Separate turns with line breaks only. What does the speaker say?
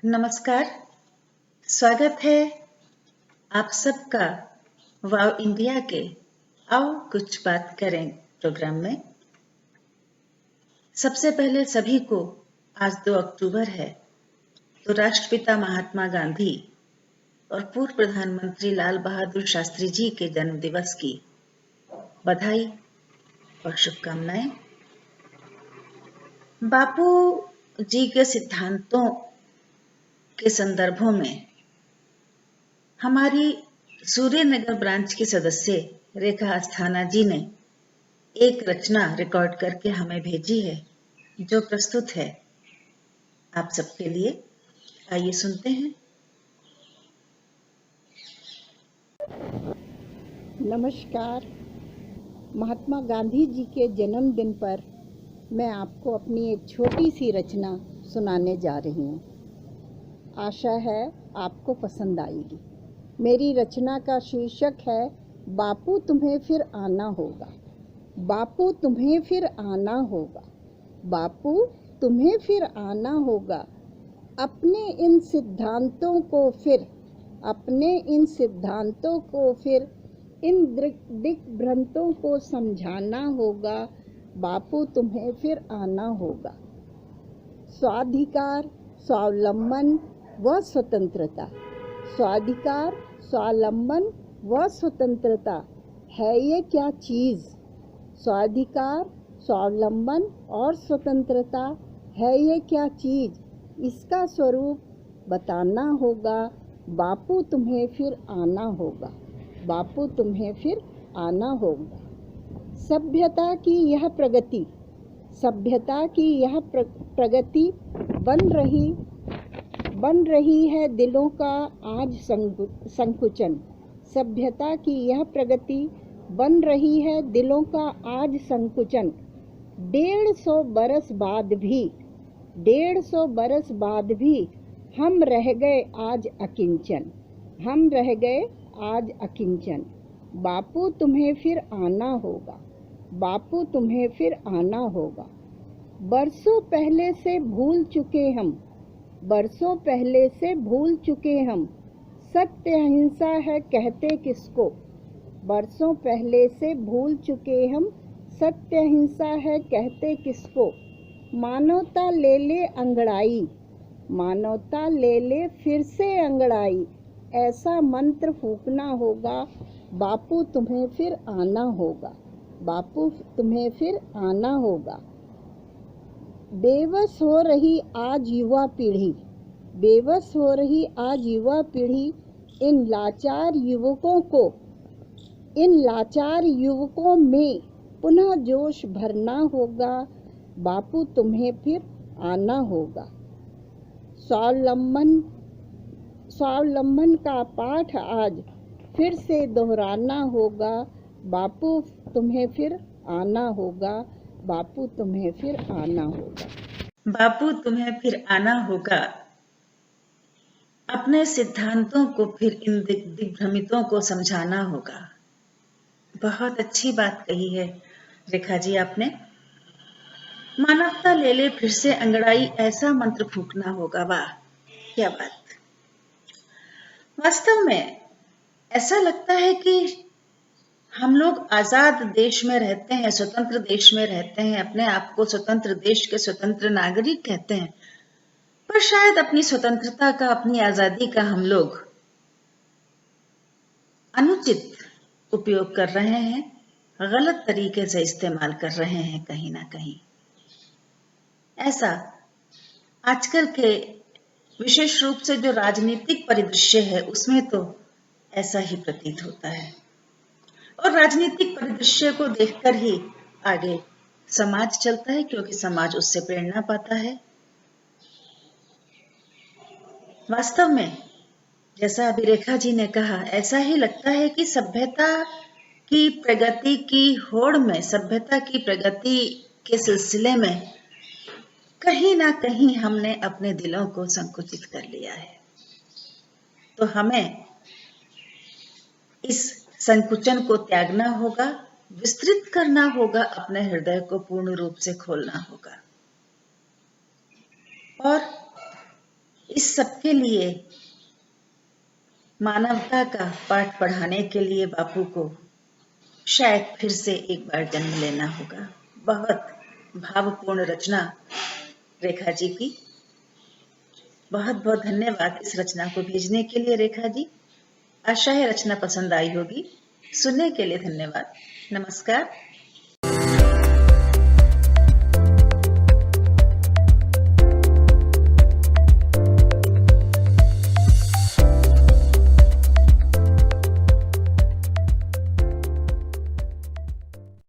नमस्कार। स्वागत है आप सबका वाव इंडिया के आओ कुछ बात करें प्रोग्राम में। सबसे पहले सभी को आज 2 अक्टूबर है तो राष्ट्रपिता महात्मा गांधी और पूर्व प्रधानमंत्री लाल बहादुर शास्त्री जी के जन्म दिवस की बधाई और शुभकामनाएं। बापू जी के सिद्धांतों के संदर्भों में हमारी सूर्यनगर ब्रांच की सदस्य रेखा अस्थाना जी ने एक रचना रिकॉर्ड करके हमें भेजी है जो प्रस्तुत है आप सबके लिए। आइए सुनते हैं।
नमस्कार। महात्मा गांधी जी के जन्मदिन पर मैं आपको अपनी एक छोटी सी रचना सुनाने जा रही हूँ। आशा है आपको पसंद आएगी। मेरी रचना का शीर्षक है बापू तुम्हें फिर आना होगा। बापू तुम्हें फिर आना होगा। बापू तुम्हें फिर आना होगा। अपने इन सिद्धांतों को फिर इन दिग्भ्रांतों को समझाना होगा। बापू तुम्हें फिर आना होगा। स्वाधिकार, स्वावलंबन व स्वतंत्रता। स्वाधिकार, स्वावलंबन व स्वतंत्रता है ये क्या चीज़? स्वाधिकार, स्वावलंबन और स्वतंत्रता है ये क्या चीज़? इसका स्वरूप बताना होगा। बापू तुम्हें फिर आना होगा। बापू तुम्हें फिर आना होगा। सभ्यता की यह प्रगति बन रही है दिलों का आज संकुचन। सभ्यता की यह प्रगति बन रही है दिलों का आज संकुचन। 150 बरस बाद भी हम रह गए आज अकिंचन। बापू तुम्हें फिर आना होगा। बापू तुम्हें फिर आना होगा। बरसों पहले से भूल चुके हम सत्य अहिंसा है कहते किसको? बरसों पहले से भूल चुके हम सत्य अहिंसा है कहते किसको? मानवता ले ले फिर से अंगड़ाई। ऐसा मंत्र फूंकना होगा। बापू तुम्हें फिर आना होगा। बापू तुम्हें फिर आना होगा। बेबस हो रही आज युवा पीढ़ी इन लाचार युवकों में पुनः जोश भरना होगा। बापू तुम्हें फिर आना होगा। स्वावलंबन का पाठ आज फिर से दोहराना होगा। बापू तुम्हें फिर आना होगा। बापू तुम्हें फिर आना होगा।
बापू तुम्हें फिर आना होगा। अपने सिद्धांतों को फिर इन दिग्भ्रमितों को समझाना होगा। बहुत अच्छी बात कही है रेखा जी आपने। मानवता ले ले फिर से अंगड़ाई, ऐसा मंत्र फूंकना होगा। वाह क्या बात। वास्तव में ऐसा लगता है कि हम लोग आजाद देश में रहते हैं, स्वतंत्र देश में रहते हैं, अपने आप को स्वतंत्र देश के स्वतंत्र नागरिक कहते हैं, पर शायद अपनी स्वतंत्रता का, अपनी आजादी का हम लोग अनुचित उपयोग कर रहे हैं, गलत तरीके से इस्तेमाल कर रहे हैं कहीं ना कहीं। ऐसा आजकल के विशेष रूप से जो राजनीतिक परिदृश्य है उसमें तो ऐसा ही प्रतीत होता है, और राजनीतिक परिदृश्य को देखकर ही आगे समाज चलता है, क्योंकि समाज उससे प्रेरणा पाता है। वास्तव में जैसा अभी रेखा जी ने कहा, ऐसा ही लगता है कि सभ्यता की प्रगति की होड़ में, सभ्यता की प्रगति के सिलसिले में कहीं ना कहीं हमने अपने दिलों को संकुचित कर लिया है। तो हमें इस संकुचन को त्यागना होगा, विस्तृत करना होगा, अपने हृदय को पूर्ण रूप से खोलना होगा। और इस सबके लिए मानवता का पाठ पढ़ाने के लिए बापू को शायद फिर से एक बार जन्म लेना होगा। बहुत भावपूर्ण रचना रेखा जी की। बहुत बहुत धन्यवाद इस रचना को भेजने के लिए रेखा जी। आशा है रचना पसंद आई होगी। सुनने के लिए धन्यवाद। नमस्कार।